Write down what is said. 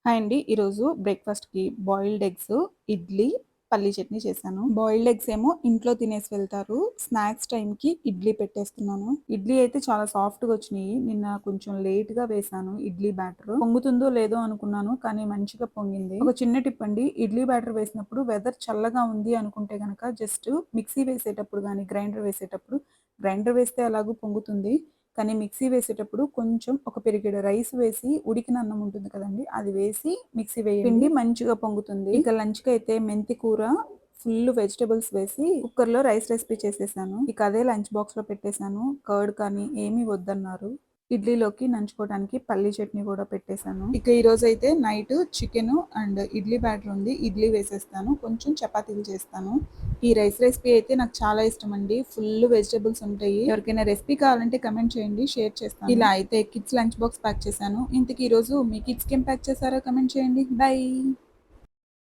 Hi అండి. ఈరోజు బ్రేక్‌ఫాస్ట్‌కి బాయిల్డ్ ఎగ్స్, ఇడ్లీ, పల్లీ చట్నీ చేశాను. బాయిల్డ్ ఎగ్స్ ఏమో ఇంట్లో తినేసి వెళ్తారు. స్నాక్స్ టైమ్‌కి ఇడ్లీ పెట్టేస్తున్నాను. ఇడ్లీ అయితే చాలా సాఫ్ట్‌గా వచ్చినియి. నిన్న కొంచెం లేట్‌గా వేశాను ఇడ్లీ బ్యాటర్. పొంగుతుందో లేదో అనుకున్నాను. కానీ మంచిగా పొంగింది. ఒక చిన్న టిప్ అండి. ఇడ్లీ బ్యాటర్ వేసినప్పుడు వెదర్ చల్లగా ఉంది అనుకుంటే గనక జస్ట్ మిక్సీ వేసేటప్పుడు గానీ, గ్రైండర్ వేస్తే ఎలాగో పొంగుతుంది. కానీ మిక్సీ వేసేటప్పుడు కొంచెం ఒక పిరికెడు రైస్ వేసి ఉడికిన అన్నం ఉంటుంది కదండీ! అది వేసి మిక్సీ వేయండి. పిండి మంచిగా పొంగుతుంది. ఇక లంచ్‌కైతే మెంతి కూర, ఫుల్ వెజిటబుల్స్ వేసి కుక్కర్‌లో రైస్ రెసిపీ చేసేసాను. ఇక అదే లంచ్ బాక్స్‌లో పెట్టేసాను. కర్డ్ కానీ ఏమీ వద్దన్నారు. ఇడ్లీలోకి నంచుకోవడానికి పల్లీ చట్నీ కూడా పెట్టేసాను. ఇక ఈరోజైతే night chicken and idli batter ఉంది. ఇడ్లీ వేసేస్తాను. కొంచెం చపాతీలు చేస్తాను. ఈ రైస్ రెసిపీ అయితే నాకు చాలా ఇష్టమండి. ఫుల్ వెజిటబుల్స్ ఉంటాయి. ఎవరికైనా రెసిపీ కావాలంటే కమెంట్ చేయండి. షేర్ చేస్తాను. ఇలా అయితే కిడ్స్ లంచ్ బాక్స్ ప్యాక్ చేశాను. ఇంతకీ ఈరోజు మీ కిడ్స్‌కి ఏం ప్యాక్ చేశారో కమెంట్ చేయండి. బై.